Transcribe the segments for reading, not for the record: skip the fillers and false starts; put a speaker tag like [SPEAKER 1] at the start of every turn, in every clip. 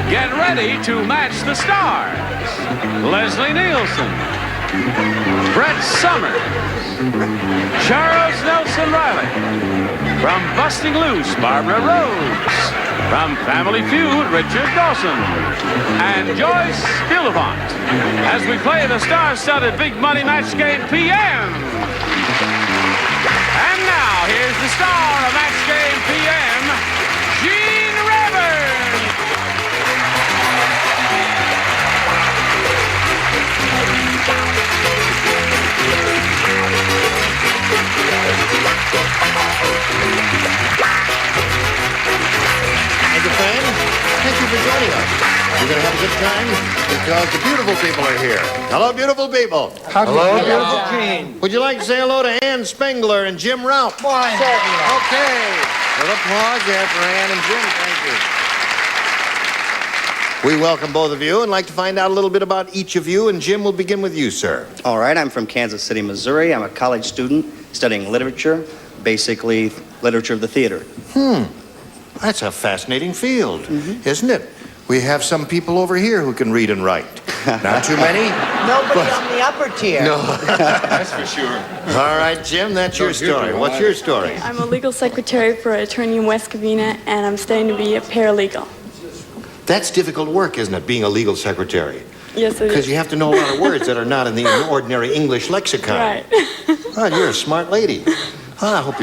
[SPEAKER 1] Get ready to match the stars. Leslie Nielsen, Brett Summers, Charles Nelson Riley. From Busting Loose, Barbara Rhodes. From Family Feud, Richard Dawson. And Joyce Dillevant. As we play the star-studded Big Money Match Game PM. And now, here's the star of Match Game PM, Gene Rayburn.
[SPEAKER 2] Thank you, friends. Thank you for joining us. You're going to have a good time because the beautiful people are here. Hello, beautiful people.
[SPEAKER 3] Hello, beautiful Gene.
[SPEAKER 2] Would you like to say hello to Ann Spengler and Jim Raup?
[SPEAKER 3] Why?
[SPEAKER 2] Okay. With applause there for Ann and Jim. Thank you. We welcome both of you and like to find out a little bit about each of you. And Jim, we'll begin with you, sir.
[SPEAKER 4] All right, I'm from Kansas City, Missouri. I'm a college student studying literature, basically literature of the theater.
[SPEAKER 2] That's a fascinating field, isn't it? We have some people over here who can read and write. Not too many?
[SPEAKER 3] Nobody on the upper tier.
[SPEAKER 2] No.
[SPEAKER 5] That's for sure.
[SPEAKER 2] All right, Jim, that's your story. What's your story?
[SPEAKER 6] I'm a legal secretary for an attorney in West Covina, and I'm studying to be a paralegal.
[SPEAKER 2] That's difficult work, isn't it, being a legal secretary?
[SPEAKER 6] Yes, it
[SPEAKER 2] Because
[SPEAKER 6] is.
[SPEAKER 2] you have to know a lot of words that are not in the ordinary English lexicon.
[SPEAKER 6] Right.
[SPEAKER 2] Oh, you're a smart lady. I hope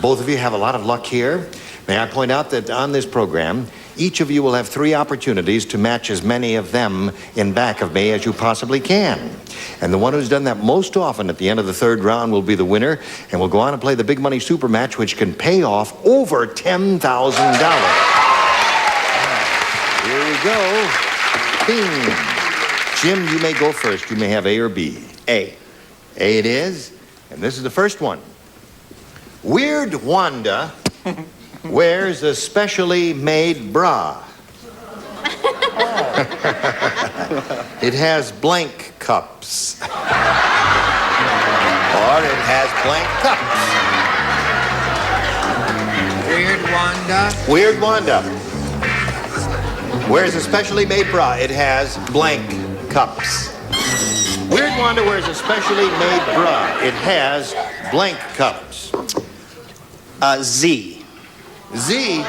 [SPEAKER 2] both of you have a lot of luck here. May I point out that on this program, each of you will have 3 opportunities to match as many of them in back of me as you possibly can. And the one who's done that most often at the end of the 3rd round will be the winner, and we'll go on and play the Big Money Super Match, which can pay off over $10,000. Here we go. Bing. Jim, you may go first. You may have A or B.
[SPEAKER 4] A.
[SPEAKER 2] A it is, and this is the first one. Weird Wanda wears a specially made bra. It has blank cups. Or it has blank cups.
[SPEAKER 3] Weird Wanda.
[SPEAKER 2] Weird Wanda wears a specially made bra. It has blank cups. Weird Wanda wears a specially made bra. It has blank cups.
[SPEAKER 4] Z.
[SPEAKER 2] Z. Z.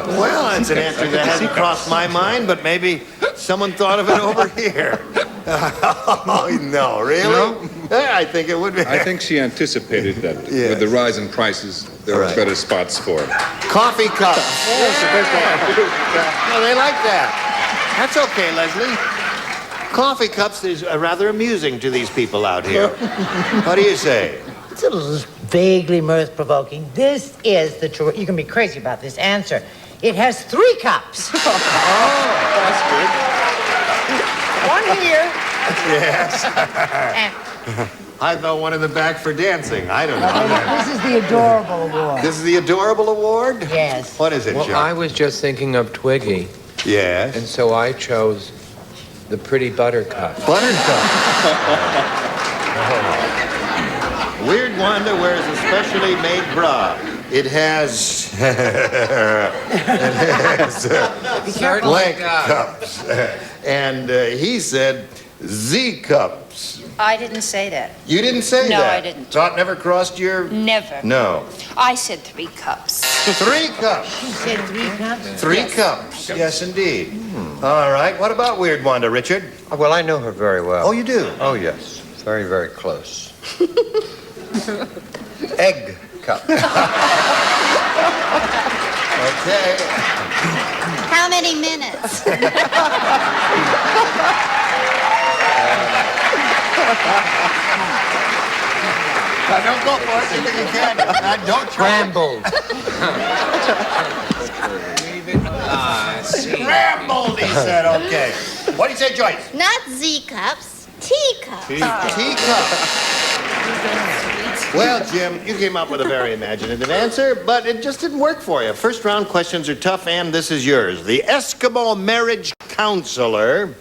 [SPEAKER 2] Well, that's an answer that hasn't crossed my mind, but maybe someone thought of it over here. Oh, no, really?
[SPEAKER 5] No.
[SPEAKER 2] Yeah, I think it would be.
[SPEAKER 5] I think she anticipated that
[SPEAKER 2] Yes.
[SPEAKER 5] with the rise in prices, there were
[SPEAKER 2] Right.
[SPEAKER 5] better spots for it.
[SPEAKER 2] Coffee cup. No, they like that. That's okay, Leslie. Coffee cups is rather amusing to these people out here. What do you say?
[SPEAKER 7] It's a little vaguely mirth-provoking. This is the true... You can be crazy about this answer. It has 3 cups.
[SPEAKER 5] That's good.
[SPEAKER 7] One here.
[SPEAKER 2] Yes.
[SPEAKER 7] And
[SPEAKER 2] I thought one in the back for dancing. I don't know.
[SPEAKER 7] this is the Adorable Award.
[SPEAKER 2] This is the Adorable Award?
[SPEAKER 7] Yes.
[SPEAKER 2] What is it,
[SPEAKER 8] Well,
[SPEAKER 2] Chuck?
[SPEAKER 8] I was just thinking of Twiggy,
[SPEAKER 2] Yes.
[SPEAKER 8] and so I chose the Pretty Buttercup.
[SPEAKER 2] Buttercup. Weird Wanda wears a specially made bra. It has... blank cups. And he said Z cups.
[SPEAKER 9] I didn't say that.
[SPEAKER 2] You didn't say
[SPEAKER 9] No,
[SPEAKER 2] that?
[SPEAKER 9] I didn't.
[SPEAKER 2] Thought never crossed your...
[SPEAKER 9] Never.
[SPEAKER 2] No.
[SPEAKER 9] I said 3 cups.
[SPEAKER 2] 3 cups.
[SPEAKER 7] You said 3 cups?
[SPEAKER 2] 3 cups. Yes, indeed. All right. What about Weird Wanda, Richard?
[SPEAKER 8] Well, I know her very well.
[SPEAKER 2] Oh, you do?
[SPEAKER 8] Oh, yes. Very, very close.
[SPEAKER 2] Egg cup. Okay.
[SPEAKER 9] How many minutes?
[SPEAKER 2] Don't go for it. You can. Don't try.
[SPEAKER 8] Rambled.
[SPEAKER 2] Rambled, he said. Okay. What do you say, Joyce?
[SPEAKER 9] Not Z cups, teacups.
[SPEAKER 2] Teacup. Well, Jim, you came up with a very imaginative answer, but it just didn't work for you. First round questions are tough, and this is yours. The Eskimo marriage counselor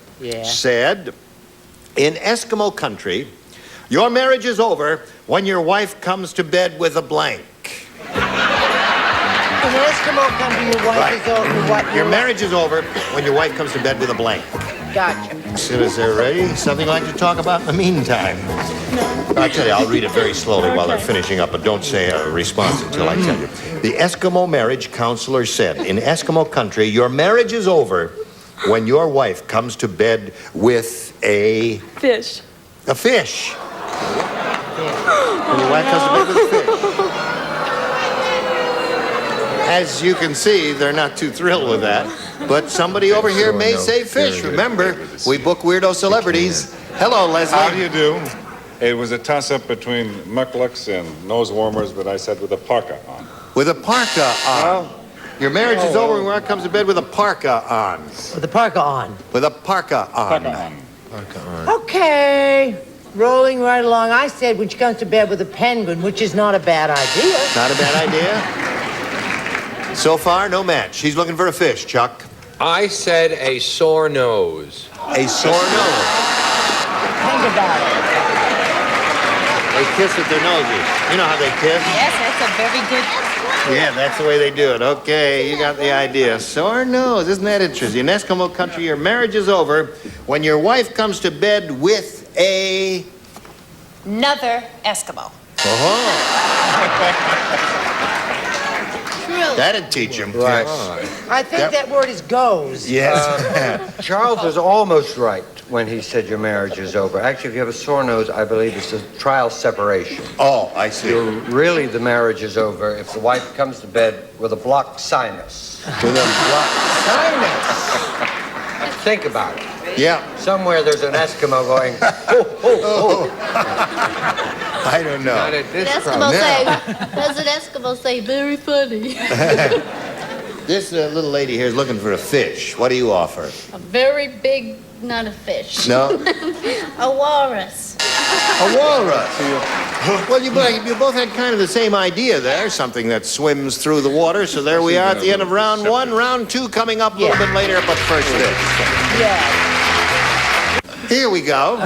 [SPEAKER 2] said, in Eskimo country, your marriage is over when your wife comes to bed with a blank.
[SPEAKER 7] an Eskimo country, your wife is over. What?
[SPEAKER 2] Your marriage is over when your wife comes to bed with a blank.
[SPEAKER 7] Gotcha.
[SPEAKER 2] As soon as they're ready, something like to talk about in the meantime. I'll tell you, I'll read it very slowly while they're finishing up, but don't say a response until I tell you. The Eskimo marriage counselor said, in Eskimo country, your marriage is over when your wife comes to bed with a
[SPEAKER 6] Fish.
[SPEAKER 2] fish. When your wife comes to bed with a fish. As you can see, they're not too thrilled with that. But somebody over here may say fish. Remember, we book weirdo celebrities. Hello, Leslie.
[SPEAKER 5] How do you do? It was a toss-up between mucklucks and nose warmers, but I said with a parka on.
[SPEAKER 2] With a parka on. Your marriage is over when your wife comes to bed with a parka on.
[SPEAKER 7] With the parka on.
[SPEAKER 2] With a parka on.
[SPEAKER 5] Parka on.
[SPEAKER 7] Okay. Rolling right along. I said when she comes to bed with a penguin, which is not a bad idea.
[SPEAKER 2] Not a bad idea. So far, no match. She's looking for a fish, Chuck.
[SPEAKER 8] I said a sore nose.
[SPEAKER 2] A sore nose.
[SPEAKER 7] Think about it.
[SPEAKER 2] They kiss with their noses. You know how they kiss?
[SPEAKER 9] Yes, that's a very good.
[SPEAKER 2] Yeah, that's the way they do it. Okay, you got the idea. Sore nose. Isn't that interesting? In Eskimo country, your marriage is over when your wife comes to bed with a...
[SPEAKER 9] Another Eskimo. True.
[SPEAKER 2] That'd teach him.
[SPEAKER 3] Right.
[SPEAKER 7] I think
[SPEAKER 2] Yep.
[SPEAKER 7] that word is goes.
[SPEAKER 2] Yes.
[SPEAKER 3] Charles was almost right when he said your marriage is over. Actually, if you have a sore nose, I believe it's a trial separation.
[SPEAKER 2] Oh, I see.
[SPEAKER 3] Really, the marriage is over if the wife comes to bed with a blocked sinus.
[SPEAKER 2] With a block.
[SPEAKER 3] Think about it.
[SPEAKER 2] Yeah.
[SPEAKER 3] Somewhere there's an Eskimo going, ho, ho, ho.
[SPEAKER 2] I don't know.
[SPEAKER 8] Not at this
[SPEAKER 9] Eskimo
[SPEAKER 2] No.
[SPEAKER 9] say, does an Eskimo say, very funny?
[SPEAKER 2] This little lady here is looking for a fish. What do you offer?
[SPEAKER 9] A very big, not a fish.
[SPEAKER 2] No?
[SPEAKER 9] A walrus.
[SPEAKER 2] A walrus. Well, you both had kind of the same idea there, something that swims through the water. So there we are at the end of round one. Round two coming up a little bit later, but first this.
[SPEAKER 7] Yeah.
[SPEAKER 2] Here we go.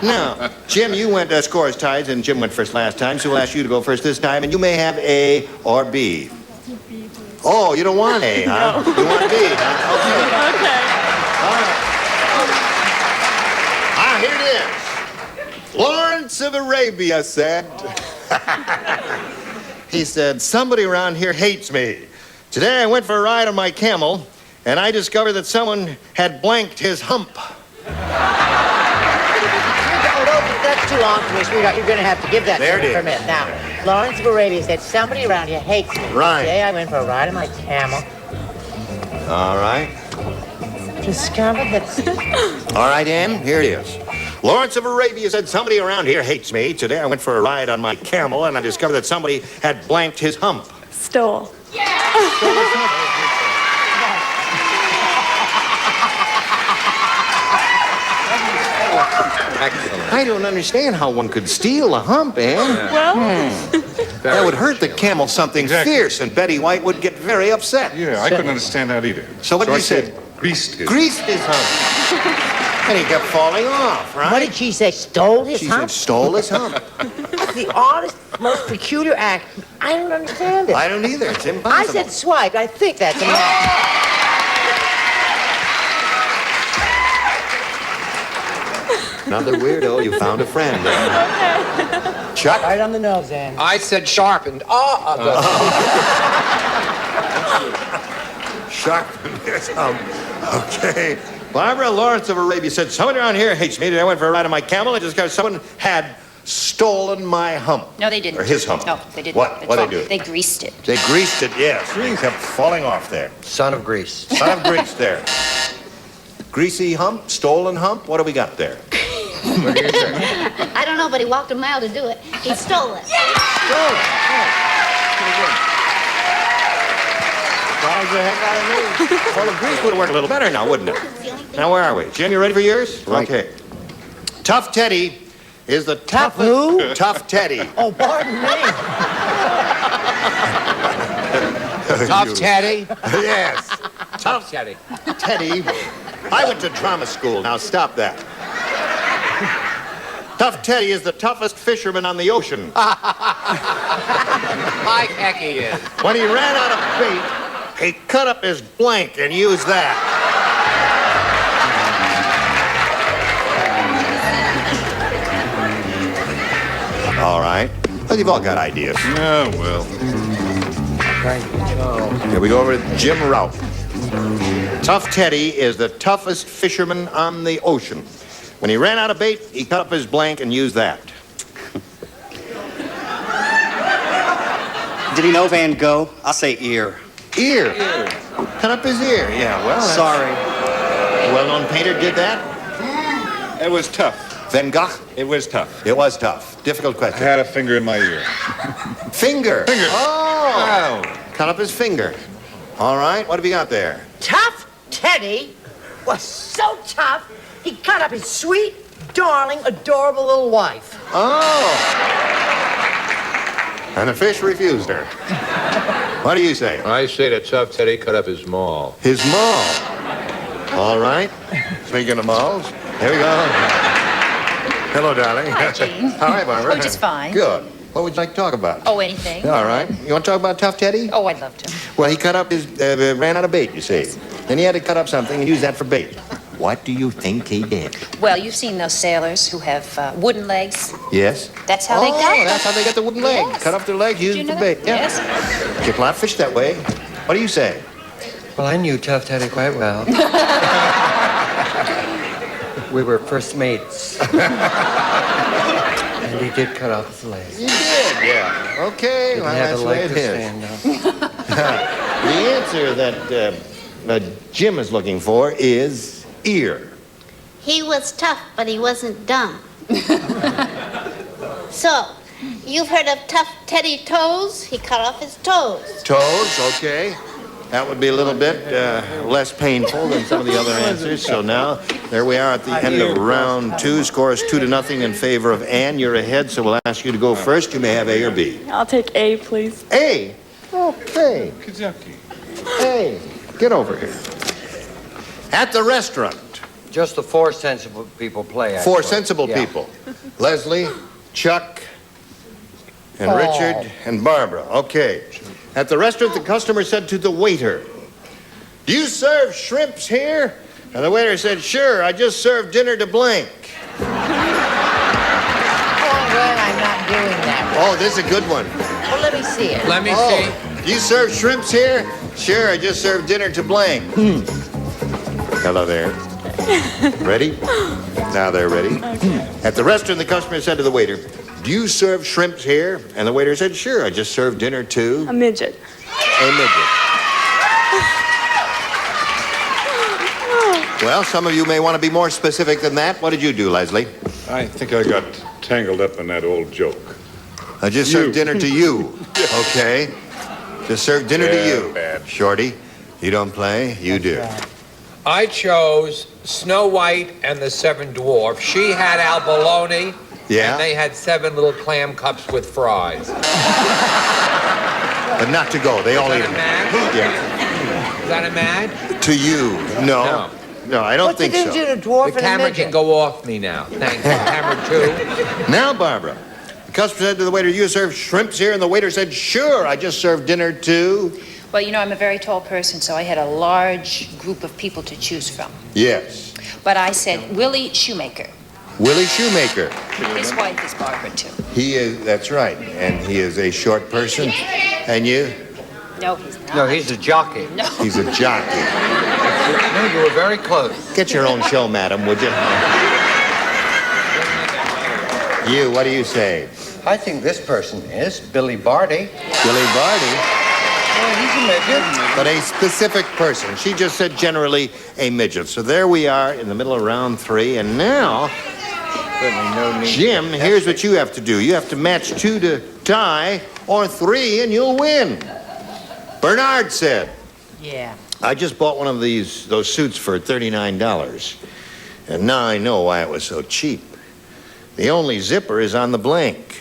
[SPEAKER 2] Now, Jim, you went scores tied, and Jim went first last time, so we'll ask you to go first this time, and you may have A or B. Oh, you don't want A, huh?
[SPEAKER 6] No.
[SPEAKER 2] You want B, huh? Okay. All right. Here it is. Lawrence of Arabia said, he said, somebody around here hates me. Today I went for a ride on my camel, and I discovered that someone had blanked his hump.
[SPEAKER 7] That's too long for me, sweetheart. You're going to have to give that
[SPEAKER 2] There
[SPEAKER 7] to me
[SPEAKER 2] it
[SPEAKER 7] for a
[SPEAKER 2] is.
[SPEAKER 7] minute. Now, Lawrence of Arabia said, somebody around here hates me.
[SPEAKER 2] Right.
[SPEAKER 7] Today I went for a ride on my camel.
[SPEAKER 2] All right.
[SPEAKER 7] Discovered that...
[SPEAKER 2] All right, Ann, here it is. Lawrence of Arabia said, somebody around here hates me. Today I went for a ride on my camel, and I discovered that somebody had blanked his hump.
[SPEAKER 6] Stole.
[SPEAKER 8] Excellent.
[SPEAKER 2] I don't understand how one could steal a hump, Ann.
[SPEAKER 6] Well,
[SPEAKER 2] That would hurt the camel something
[SPEAKER 5] Exactly.
[SPEAKER 2] fierce, and Betty White would get very upset.
[SPEAKER 5] Yeah, I couldn't understand that either.
[SPEAKER 2] So what did
[SPEAKER 5] I
[SPEAKER 2] you say?
[SPEAKER 5] said greased it.
[SPEAKER 2] Greased his hump. And he kept falling off, right?
[SPEAKER 7] What did she say? Stole his
[SPEAKER 2] She
[SPEAKER 7] hump?
[SPEAKER 2] said, stole his hump.
[SPEAKER 7] The oddest, most peculiar act. I don't understand it.
[SPEAKER 2] I don't either. It's
[SPEAKER 7] I
[SPEAKER 2] impossible.
[SPEAKER 7] said swipe. I think that's a match.
[SPEAKER 2] Another weirdo. You found a friend. Chuck?
[SPEAKER 7] Right on the nose, Ann.
[SPEAKER 8] I said sharpened.
[SPEAKER 2] Sharpened his hump. Okay. Barbara Lawrence of Arabia said, someone around here hates me. Today I went for a ride on my camel. I discovered someone had stolen my hump.
[SPEAKER 9] No, they didn't.
[SPEAKER 2] Or his hump.
[SPEAKER 9] No, they didn't.
[SPEAKER 2] What? What'd they do?
[SPEAKER 9] They greased it.
[SPEAKER 2] They greased it, yes. It kept falling off there.
[SPEAKER 3] Son of Greece.
[SPEAKER 2] Son of grease there. Greasy hump, stolen hump. What do we got there? What do you think?
[SPEAKER 9] I don't know, but he walked a mile to do it. He stole it.
[SPEAKER 2] Surprised the heck out of me. Well, the grease would have worked a little better now, wouldn't it? Now, where are we? Jim, you ready for yours?
[SPEAKER 3] Right.
[SPEAKER 2] Okay. Tough Teddy is the
[SPEAKER 7] Tough
[SPEAKER 2] toughest...
[SPEAKER 7] who?
[SPEAKER 2] Tough Teddy.
[SPEAKER 7] Oh, pardon me.
[SPEAKER 8] Tough Teddy.
[SPEAKER 2] Yes.
[SPEAKER 8] Tough Teddy.
[SPEAKER 2] Teddy. I went to drama school. Now, stop that. Tough Teddy is the toughest fisherman on the ocean.
[SPEAKER 8] High heck he is.
[SPEAKER 2] When he ran out of bait, he cut up his blank and used that. All right. Well, you've all got ideas.
[SPEAKER 5] Yeah, well.
[SPEAKER 2] Here we go over to Jim Ralph. Tough Teddy is the toughest fisherman on the ocean. When he ran out of bait, he cut up his blank and used that.
[SPEAKER 4] Did he know Van Gogh? I'll say ear.
[SPEAKER 2] Ear. Cut up his ear. Yeah, well.
[SPEAKER 4] Sorry.
[SPEAKER 2] A well-known painter did that.
[SPEAKER 5] It was tough.
[SPEAKER 2] Van Gogh.
[SPEAKER 5] It was tough.
[SPEAKER 2] It was tough. Difficult
[SPEAKER 5] I
[SPEAKER 2] question.
[SPEAKER 5] had a finger in my ear.
[SPEAKER 2] Finger.
[SPEAKER 5] Finger.
[SPEAKER 2] Oh. Cut up his finger. All right. What have you got there?
[SPEAKER 7] Tough Teddy was so tough, he cut up his sweet, darling, adorable little wife.
[SPEAKER 2] Oh. And the fish refused her. What do you say?
[SPEAKER 8] I say that Tough Teddy cut up his maul.
[SPEAKER 2] His maul. All right. Speaking of malls, here we go. Hello, darling.
[SPEAKER 10] Hi, Gene.
[SPEAKER 2] Hi, Barbara.
[SPEAKER 10] Oh, just fine.
[SPEAKER 2] Good. What would you like to talk about?
[SPEAKER 10] Oh, anything.
[SPEAKER 2] All right. You want to talk about Tough Teddy?
[SPEAKER 10] Oh, I'd love to.
[SPEAKER 2] Well, he cut up his, ran out of bait, you see. Then he had to cut up something and use that for bait. What do you think he did?
[SPEAKER 10] Well, you've seen those sailors who have wooden legs.
[SPEAKER 2] Yes?
[SPEAKER 10] That's how they got them.
[SPEAKER 2] That's how they got the wooden legs.
[SPEAKER 10] Yes.
[SPEAKER 2] Cut off their legs, use
[SPEAKER 10] Did
[SPEAKER 2] it
[SPEAKER 10] you
[SPEAKER 2] for
[SPEAKER 10] know
[SPEAKER 2] bait.
[SPEAKER 10] that?
[SPEAKER 2] Yeah.
[SPEAKER 10] Yes.
[SPEAKER 2] Get a lot of fish that way. What do you say?
[SPEAKER 3] Well, I knew Tough Teddy quite well. We were first mates. And he did cut off his leg.
[SPEAKER 2] You did, yeah. Okay,
[SPEAKER 3] Didn't
[SPEAKER 2] well,
[SPEAKER 3] have
[SPEAKER 2] that's
[SPEAKER 3] a
[SPEAKER 2] the way
[SPEAKER 3] leg
[SPEAKER 2] it
[SPEAKER 3] to
[SPEAKER 2] is.
[SPEAKER 3] stand on.
[SPEAKER 2] The answer that Jim is looking for is ear.
[SPEAKER 9] He was tough, but he wasn't dumb. So, you've heard of Tough Teddy Toes? He cut off his toes.
[SPEAKER 2] Toes, okay. That would be a little bit less painful than some of the other answers. So now, there we are at the end of round 2. Score is 2-0 in favor of Ann. You're ahead, so we'll ask you to go first. You may have A or B.
[SPEAKER 6] I'll take A, please.
[SPEAKER 2] A. Okay.
[SPEAKER 5] Kazaki.
[SPEAKER 2] A. Get over here. At the restaurant.
[SPEAKER 3] Just the four sensible people play.
[SPEAKER 2] Four
[SPEAKER 3] actually.
[SPEAKER 2] sensible
[SPEAKER 3] Yeah.
[SPEAKER 2] people. Leslie, Chuck, and Richard, and Barbara. Okay. At the restaurant, the customer said to the waiter, "Do you serve shrimps here?" And the waiter said, "Sure, I just served dinner to blank."
[SPEAKER 7] Oh, I'm glad I'm not doing that.
[SPEAKER 2] Oh, this is a good one.
[SPEAKER 7] Well, let me see it.
[SPEAKER 8] Let me see.
[SPEAKER 2] Oh, do you serve shrimps here? Sure, I just served dinner to blank. Hello there. Ready? Now they're ready.
[SPEAKER 6] Okay.
[SPEAKER 2] At the restaurant, the customer said to the waiter, "Do you serve shrimps here?" And the waiter said, "Sure, I just served dinner to
[SPEAKER 6] A midget.
[SPEAKER 2] a midget." Well, some of you may want to be more specific than that. What did you do, Leslie?
[SPEAKER 5] I think I got tangled up in that old joke.
[SPEAKER 2] I just served dinner to you. Okay. Just served dinner to
[SPEAKER 5] Yeah,
[SPEAKER 2] you.
[SPEAKER 5] bad.
[SPEAKER 2] Shorty, you don't play, you do.
[SPEAKER 8] I chose Snow White and the Seven Dwarfs. She had albolone.
[SPEAKER 2] Yeah?
[SPEAKER 8] And they had 7 little clam cups with fries.
[SPEAKER 2] But not to go. They all
[SPEAKER 8] Is
[SPEAKER 2] eat
[SPEAKER 8] that a
[SPEAKER 2] them.
[SPEAKER 8] match?
[SPEAKER 2] Yeah.
[SPEAKER 8] Is that a match?
[SPEAKER 2] To you. No. No, I don't
[SPEAKER 7] What's the
[SPEAKER 2] think
[SPEAKER 7] difference
[SPEAKER 2] so.
[SPEAKER 7] between a dwarf
[SPEAKER 8] The
[SPEAKER 7] and a
[SPEAKER 8] camera
[SPEAKER 7] midget?
[SPEAKER 8] can go off me now. Thank you. Camera 2.
[SPEAKER 2] Now, Barbara. The customer said to the waiter, "You serve shrimps here?" And the waiter said, "Sure, I just served dinner to..."
[SPEAKER 10] Well, you know, I'm a very tall person, so I had a large group of people to choose from.
[SPEAKER 2] Yes.
[SPEAKER 10] But I said Willie Shoemaker.
[SPEAKER 2] Willie Shoemaker.
[SPEAKER 10] His wife is Barbara, too.
[SPEAKER 2] He is, that's right. And he is a short person. And you?
[SPEAKER 10] No, he's not.
[SPEAKER 3] No, he's a jockey.
[SPEAKER 10] No.
[SPEAKER 2] He's a jockey.
[SPEAKER 3] No, you were very close.
[SPEAKER 2] Get your own show, madam, would you? You, what do you say?
[SPEAKER 3] I think this person is Billy Barty.
[SPEAKER 2] Billy Barty?
[SPEAKER 3] Well, he's a midget.
[SPEAKER 2] But a specific person. She just said generally a midget. So there we are in the middle of round 3. And now,
[SPEAKER 3] Certainly no need.
[SPEAKER 2] Jim, here's what you have to do. You have to match 2 to tie, or 3, and you'll win. Bernard said,
[SPEAKER 7] Yeah.
[SPEAKER 2] "I just bought one of those suits for $39. And now I know why it was so cheap. The only zipper is on the blank."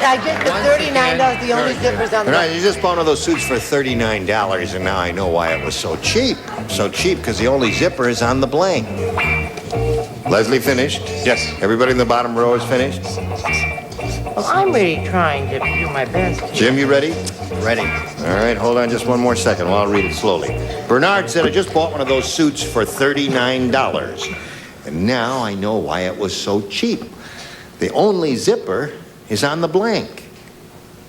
[SPEAKER 7] I get the $39, the only zippers on the...
[SPEAKER 2] Bernard, you just bought one of those suits for $39, and now I know why it was so cheap. So cheap because the only zipper is on the blank. Leslie finished?
[SPEAKER 5] Yes.
[SPEAKER 2] Everybody in the bottom row is finished?
[SPEAKER 7] Well, I'm really trying to do my best here.
[SPEAKER 2] Jim, you ready?
[SPEAKER 4] Ready.
[SPEAKER 2] All right, hold on just one more second while I'll read it slowly. Bernard said I just bought one of those suits for $39. And now I know why it was so cheap. The only zipper is on the blank.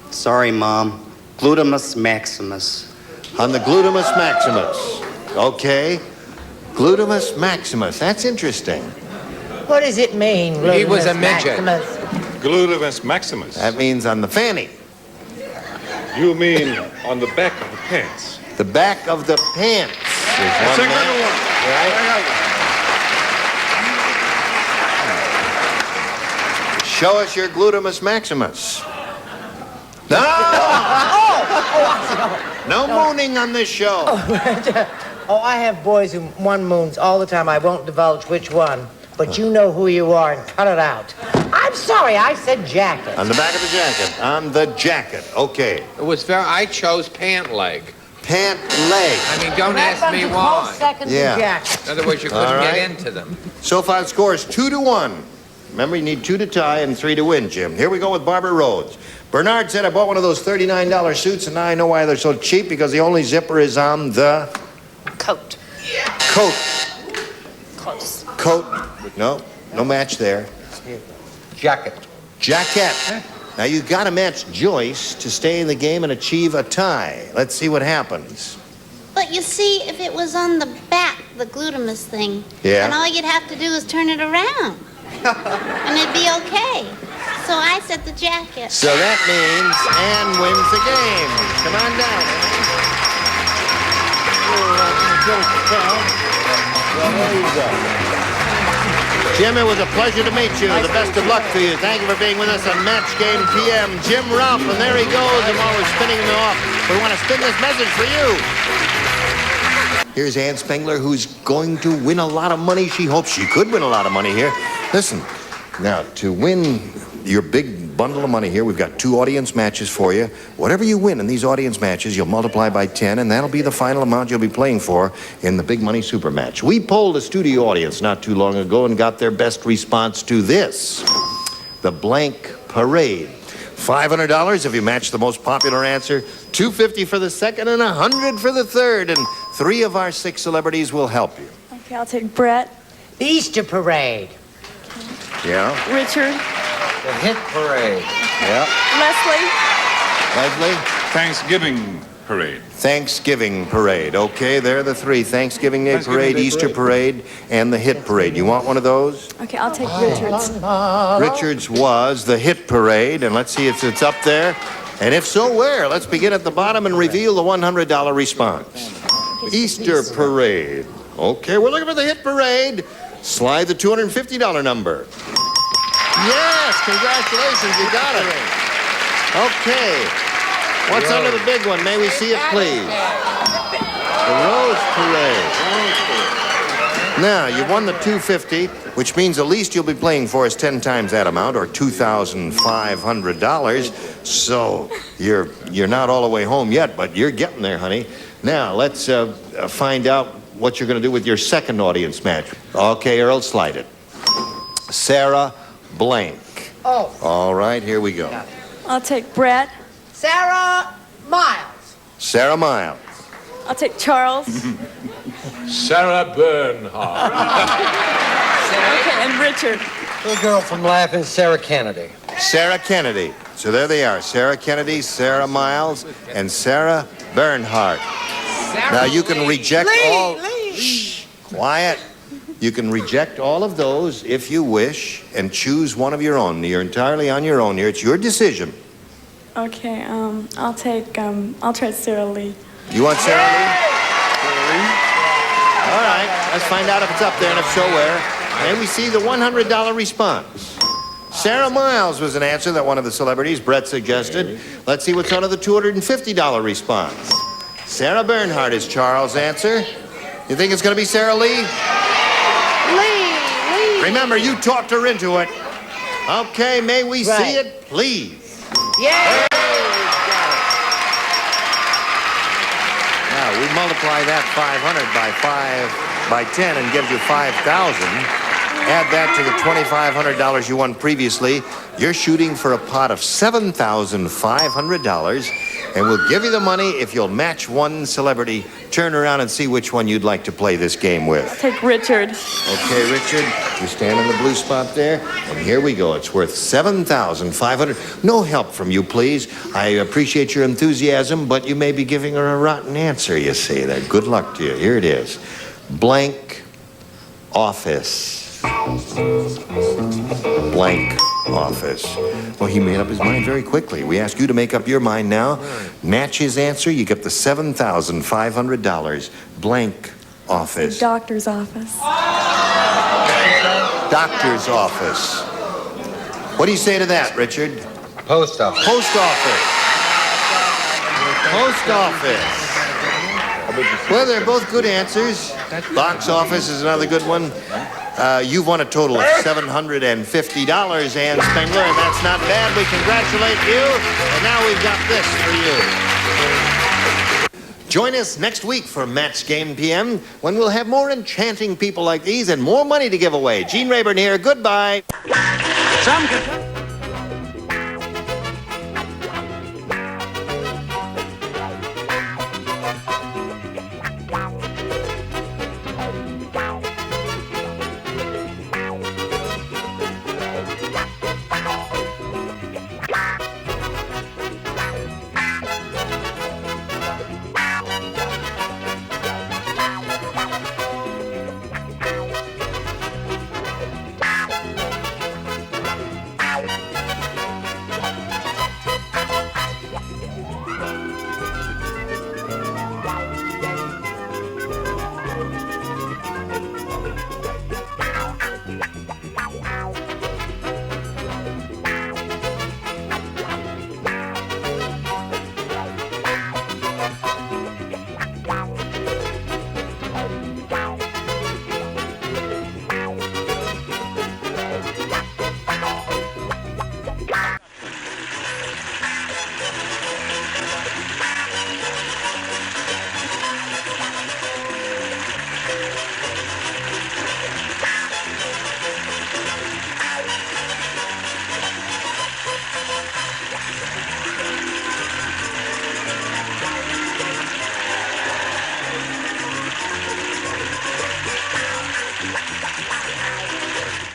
[SPEAKER 4] Sorry, Mom. Glutamus maximus.
[SPEAKER 2] On the glutamus maximus. Okay. Glutamus maximus. That's interesting.
[SPEAKER 7] What does it mean,
[SPEAKER 8] He was a
[SPEAKER 7] Glutamus
[SPEAKER 8] midget.
[SPEAKER 7] Maximus?
[SPEAKER 5] Glutamus maximus.
[SPEAKER 2] That means on the fanny.
[SPEAKER 5] You mean on the back of the pants?
[SPEAKER 2] The back of the pants. Is one match. Show us your glutamus maximus. No! No mooning on this show.
[SPEAKER 7] Oh, I have boys who one moons all the time. I won't divulge which one, but you know who you are and cut it out. I'm sorry, I said jacket.
[SPEAKER 2] On the back of the jacket. On the jacket. Okay.
[SPEAKER 8] It was I chose pant leg.
[SPEAKER 2] Pant leg.
[SPEAKER 8] I mean, don't ask me
[SPEAKER 7] Close
[SPEAKER 8] why.
[SPEAKER 7] second to
[SPEAKER 2] Yeah.
[SPEAKER 7] jacket.
[SPEAKER 8] In other words, you couldn't
[SPEAKER 2] All right.
[SPEAKER 8] get into them.
[SPEAKER 2] So far, the score is 2-1. Remember, you need 2 to tie and 3 to win, Jim. Here we go with Barbara Rhodes. Bernard said I bought one of those $39 suits, and now I know why they're so cheap, because the only zipper is on the
[SPEAKER 10] Coat.
[SPEAKER 2] coat.
[SPEAKER 10] Close.
[SPEAKER 2] Coat. No match there.
[SPEAKER 3] Jacket.
[SPEAKER 2] Jacket. Now, you got to match Joyce to stay in the game and achieve a tie. Let's see what happens.
[SPEAKER 9] But you see, if it was on the back, the glutamus thing,
[SPEAKER 2] Yeah.
[SPEAKER 9] then all you'd have to do is turn it around. And it'd be okay. So I said the jacket.
[SPEAKER 2] So that means Ann wins the game. Come on down, Jim, it was a pleasure to meet you. The best of luck to you. Thank you for being with us on Match Game PM. Jim Ralph, and there he goes. I'm always spinning him off. We want to spin this message for you. Here's Ann Spengler, who's going to win a lot of money. She hopes she could win a lot of money here. Listen, now, to win your big bundle of money here, we've got 2 audience matches for you. Whatever you win in these audience matches, you'll multiply by 10, and that'll be the final amount you'll be playing for in the Big Money Super Match. We polled a studio audience not too long ago and got their best response to this: the blank parade. $500 if you match the most popular answer, $250 for the second, and $100 for the third. And 3 of our 6 celebrities will help you.
[SPEAKER 6] Okay, I'll take Brett,
[SPEAKER 7] The Easter Parade.
[SPEAKER 2] Yeah?
[SPEAKER 6] Richard,
[SPEAKER 3] The hit parade.
[SPEAKER 2] Yeah.
[SPEAKER 6] Leslie,
[SPEAKER 2] Leslie?
[SPEAKER 5] Thanksgiving parade.
[SPEAKER 2] Thanksgiving parade. Okay, there are the 3. Thanksgiving Day
[SPEAKER 5] Thanksgiving
[SPEAKER 2] parade,
[SPEAKER 5] Day
[SPEAKER 2] Easter parade, and the hit parade. You want one of those?
[SPEAKER 6] okay, I'll take Richard's.
[SPEAKER 2] Richards was the hit parade, and let's see if it's up there. And if so, where? Let's begin at the bottom and reveal the $100 response. Easter parade. Okay, we're looking for the hit parade. Slide the $250 number. Yes, congratulations, you got it. Okay. What's under the big one? May we see it, please? The Rose Parade. Now, you won the $250, which means the least you'll be playing for is 10 times that amount, or $2,500. So you're not all the way home yet, but you're getting there, honey. Now, let's find out what you're going to do with your second audience match. Okay, Earl, slide it. Sarah Blank.
[SPEAKER 7] Oh,
[SPEAKER 2] All right, here we go.
[SPEAKER 6] I'll take Brett,
[SPEAKER 7] Sarah Miles.
[SPEAKER 2] Sarah Miles.
[SPEAKER 6] I'll take Charles,
[SPEAKER 8] Sarah Bernhardt.
[SPEAKER 6] okay, and Richard.
[SPEAKER 3] The girl from Laughing, Sarah Kennedy.
[SPEAKER 2] Sarah Kennedy. So there they are. Sarah Kennedy, Sarah Miles, and Sarah Bernhardt. Now you can reject all... Shh, quiet. You can reject all of those if you wish and choose one of your own. You're entirely on your own here. It's your decision.
[SPEAKER 6] Okay, I'll try Sarah Lee.
[SPEAKER 2] You want Sarah Lee? All right. Let's find out if it's up there, and if so, where. And we see the $100 response. Sarah Miles was an answer that one of the celebrities, Brett, suggested. Let's see what's under the $250 response. Sarah Bernhardt is Charles' answer. You think it's going to be Sarah Lee?
[SPEAKER 7] Lee.
[SPEAKER 2] Remember, you talked her into it. Okay, may we see
[SPEAKER 7] Right.
[SPEAKER 2] it, please?
[SPEAKER 7] Yeah.
[SPEAKER 2] Now, we multiply that 500 by 10 and gives you 5,000. Add that to the $2,500 you won previously. You're shooting for a pot of $7,500, and we'll give you the money if you'll match one celebrity. Turn around and see which one you'd like to play this game with.
[SPEAKER 6] Take Richard.
[SPEAKER 2] Okay, Richard, you stand in the blue spot there, and here we go. It's worth $7,500. No help from you, please. I appreciate your enthusiasm, but you may be giving her a rotten answer, you see. That. Good luck to you. Here it is. Blank office. Blank office. Well, he made up his mind very quickly. We ask you to make up your mind now. Match his answer, you get the $7,500. Blank office.
[SPEAKER 6] Doctor's office.
[SPEAKER 2] Doctor's office. What do you say to that, Richard?
[SPEAKER 3] Post office.
[SPEAKER 2] Post office. Post office. Well, they're both good answers. Box office is another good one. You've won a total of $750, Ann Spengler, and that's not bad. We congratulate you. And now we've got this for you. Join us next week for Match Game PM, when we'll have more enchanting people like these and more money to give away. Gene Rayburn here. Goodbye.
[SPEAKER 1] Some